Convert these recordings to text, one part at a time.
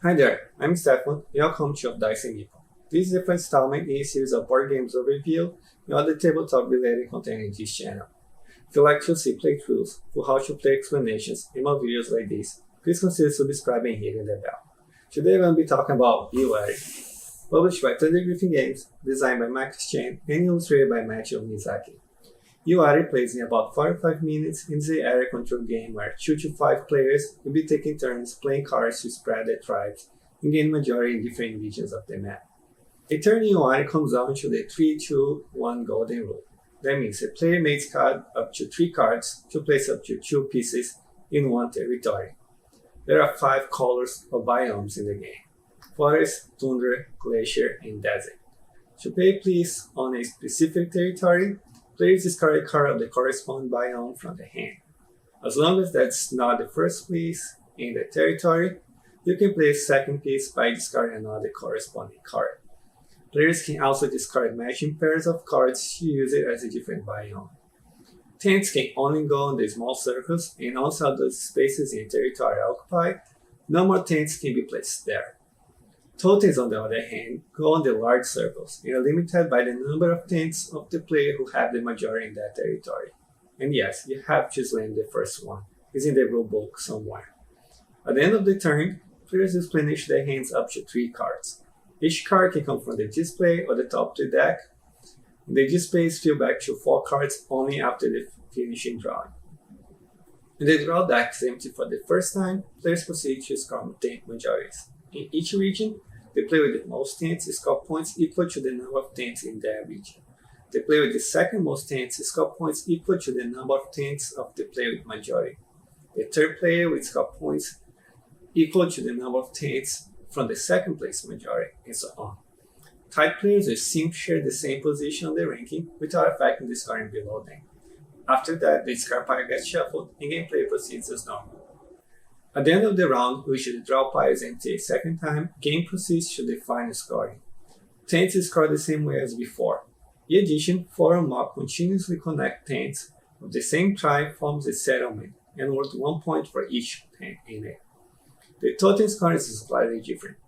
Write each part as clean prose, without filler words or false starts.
Hi there, I'm Stefan, welcome to Of Dice and Nippon. This is the first installment in a series of board games overview and other tabletop related content in this channel. If you'd like to see playthroughs, full how to play explanations, and more videos like this, please consider subscribing and hitting the bell. Today I'm going to be talking about Iwari, published by Thunder Griffin Games, designed by Max Chen, and illustrated by Machi Mizaki. Iwari plays in about 45 minutes and is an area control game where 2 to 5 players will be taking turns playing cards to spread their tribes and gain majority in different regions of the map. A turn in Iwari comes down to the 3-2-1 golden rule. That means a player may discard up to 3 cards to place up to 2 pieces in one territory. There are 5 colors of biomes in the game: forest, tundra, glacier, and desert. To play a piece on a specific territory, players discard a card of the corresponding biome from the hand. As long as that's not the first piece in the territory, you can play a second piece by discarding another corresponding card. Players can also discard matching pairs of cards to use it as a different biome. Tents can only go in the small circles, and outside those spaces in a territory occupied, no more tents can be placed there. Totems, on the other hand, go on the large circles and are limited by the number of tents of the player who have the majority in that territory. And yes, you have to slam the first one. It's in the rulebook somewhere. At the end of the turn, players replenish their hands up to 3 cards. Each card can come from the display or the top of the deck. The display is filled back to 4 cards only after the finishing drawing. When the draw deck is empty for the first time, players proceed to score tent majorities. In each region, the player with the most tents score points equal to the number of tents in their region. The player with the second most tents score points equal to the number of tents of the player with majority. The third player will score points equal to the number of tents from the second place majority, and so on. Tied players will simply share the same position on the ranking without affecting the scoring below them. After that, the discard pile gets shuffled and gameplay proceeds as normal. At the end of the round, which the draw pile is empty a second time, game proceeds to the final scoring. Tents is scored the same way as before. In addition, 4 or more continuously connect tents of the same tribe forms a settlement and worth 1 point for each tent in it. The total scoring is slightly different.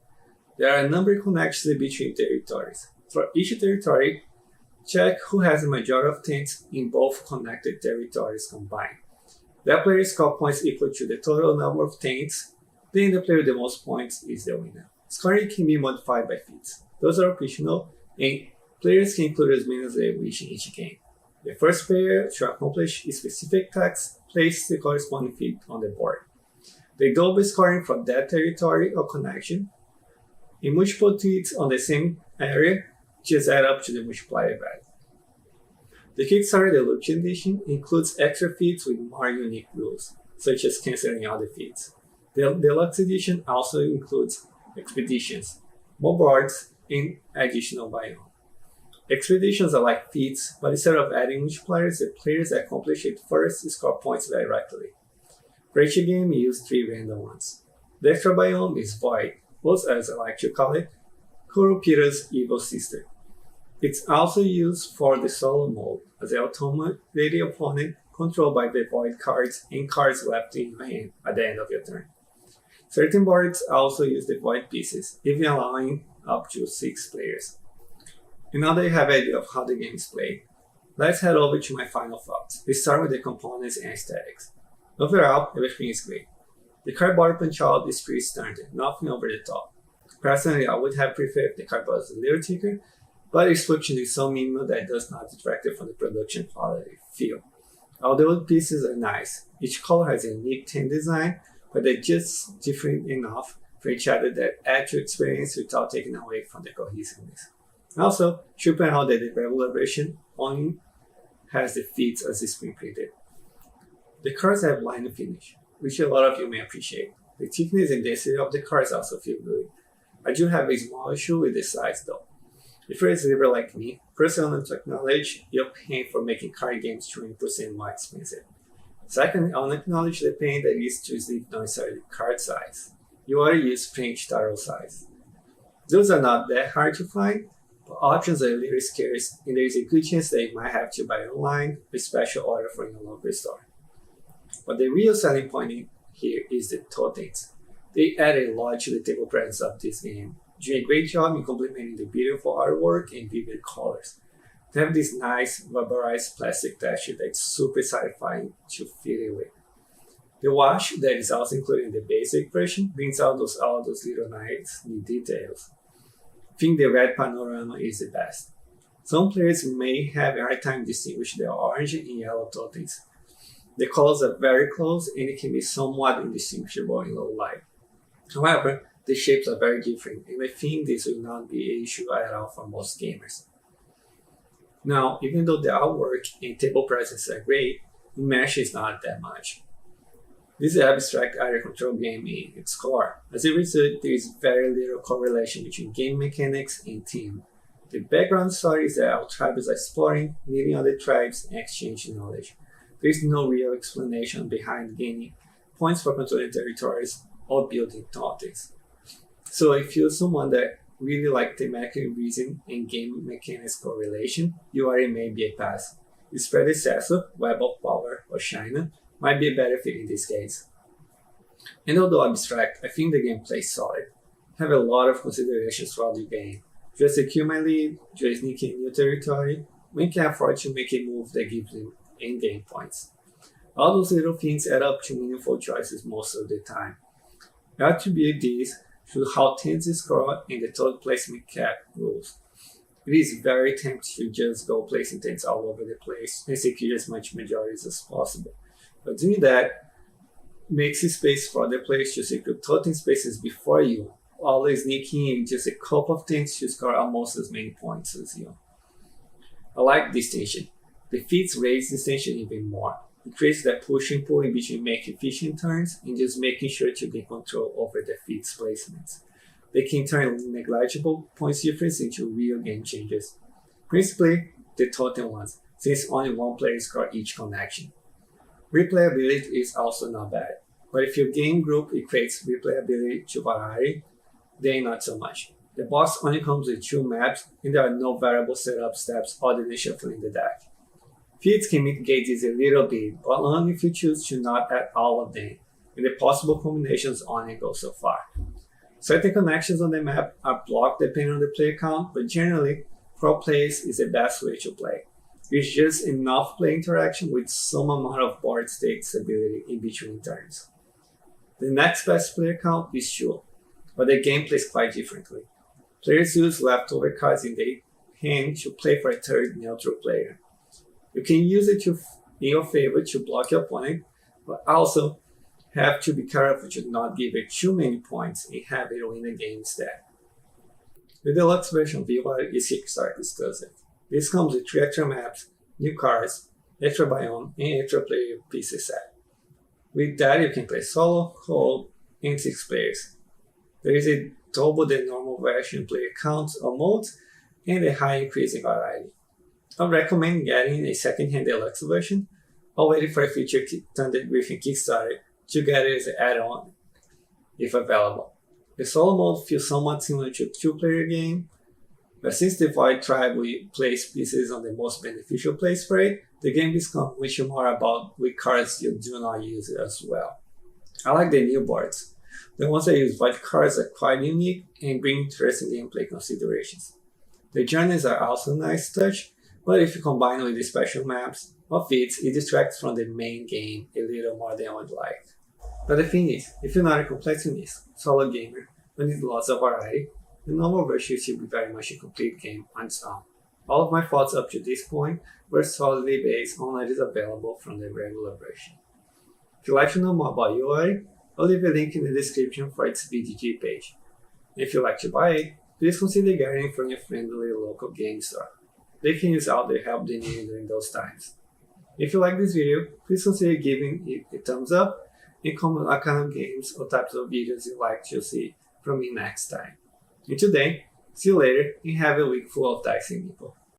There are a number of connections between territories. For each territory, check who has the majority of tents in both connected territories combined. That player score points equal to the total number of tents, then the player with the most points is the winner. Scoring can be modified by feats. Those are optional, and players can include as many as they wish in each game. The first player to accomplish a specific task places the corresponding feat on the board. The double scoring from that territory or connection, and multiple feats on the same area just add up to the multiplier value. The Kickstarter Deluxe Edition includes extra feats with more unique rules, such as canceling other feats. The Deluxe Edition also includes expeditions, more boards, and additional biome. Expeditions are like feats, but instead of adding multipliers, the players that accomplish it first score points directly. For each game, we use 3 random ones. The extra biome is Void, or as I like to call it, Kurupira's evil sister. It's also used for the solo mode, as they automate the opponent controlled by the void cards and cards left in your hand at the end of your turn. Certain boards also use the void pieces, even allowing up to 6 players. And now that you have an idea of how the game is played, let's head over to my final thoughts. We start with the components and aesthetics. Overall, everything is great. The cardboard punch-out is pretty standard, nothing over the top. Personally, I would have preferred if the cardboard was a little thicker, but its function is so minimal that it does not detract from the production quality feel. All the wood pieces are nice. Each color has a unique tint design, but they're just different enough for each other that add to experience without taking away from the cohesiveness. Also, should point out that the regular version only has the feats as screen printed. The cards have line finish, which a lot of you may appreciate. The thickness and density of the cards also feel good. I do have a small issue with the size though. If you're a sleeper like me, first I want to acknowledge you're paying for making card games 20% more expensive. Second, I want to acknowledge the pain that is to sleep not necessarily card size. You ought to use French tarot size. Those are not that hard to find, but options are a little scarce, and there is a good chance that you might have to buy online or special order from your local store. But the real selling point here is the totems. They add a lot to the table presence of this game, doing a great job in complementing the beautiful artwork and vivid colors. They have this nice rubberized plastic texture that's super satisfying to fiddle with. The wash that is also included in the basic version brings out all those little nice details. I think the red panorama is the best. Some players may have a hard time distinguishing the orange and yellow totems. The colors are very close and it can be somewhat indistinguishable in low light. However, the shapes are very different and I think this will not be an issue at all for most gamers. Now, even though the artwork and table presence are great, the mesh is not that much. This is an abstract area control game in its core. As a result, there is very little correlation between game mechanics and theme. The background story is that our tribes are exploring, meeting other tribes, and exchanging knowledge. There is no real explanation behind gaining points for controlling territories or building totems. So if you're someone that really like thematic reason and game mechanics correlation, URI may be a pass. Its predecessor, Web of Power or China, might be a better fit in this case. And although abstract, I think the game plays solid. I have a lot of considerations throughout the game. Do I secure my lead? Do I sneak in new territory? When can I afford to make a move that gives them in-game points? All those little things add up to meaningful choices most of the time. I attribute these to how tense the score and the total placement cap rules. It is very tempting to just go placing things all over the place and secure as much majorities as possible. But doing that makes space for other players to secure totem spaces before you, always sneaking in just a couple of things to score almost as many points as you. I like this tension. The feats raise this tension even more. It creates that push and pull in between making efficient turns and just making sure to gain control over the feats placements. They can turn negligible points difference into real game changers. Principally, the totem ones, since only one player scores each connection. Replayability is also not bad, but if your game group equates replayability to variety, then not so much. The box only comes with 2 maps and there are no variable setup steps other than shuffling the deck. Feats can mitigate this a little bit, but only if you choose to not add all of them, and the possible combinations only go so far. Certain connections on the map are blocked depending on the player count, but generally, pro plays is the best way to play. There's just enough play interaction with some amount of board state stability in between turns. The next best player count is 2, but the game plays quite differently. Players use leftover cards in their hand to play for a third neutral player. You can use it in your favor to block your opponent, but also have to be careful to not give it too many points and have it win the game instead. The deluxe version of VOR is Kickstarter exclusive. This comes with 3 extra maps, new cards, extra biome, and extra player pieces set. With that, you can play solo, co-op, and 6 players. There is a double the normal version player counts or modes, and a high increase in variety. I recommend getting a second-hand deluxe version or waiting for a feature Thunder Griffin Kickstarter to get it as an add-on if available. The solo mode feels somewhat similar to a 2-player game, but since the Void Tribe will place pieces on the most beneficial place for it, the game becomes much more about which cards you do not use as well. I like the new boards. The ones that use Void cards are quite unique and bring interesting gameplay considerations. The journeys are also a nice touch, but if you combine it with the special maps or feats, it distracts from the main game a little more than I would like. But the thing is, if you're not a completionist, solo gamer, who needs lots of variety, the normal version should be very much a complete game on its own. All of my thoughts up to this point were solidly based on what is available from the regular version. If you'd like to know more about UI, I'll leave a link in the description for its BGG page. If you'd like to buy it, please consider getting it from your friendly local game store. They can use all the help they need during those times. If you like this video, please consider giving it a thumbs up and comment what kind of games or types of videos you'd like to see from me next time. Until then, see you later and have a week full of dicing people.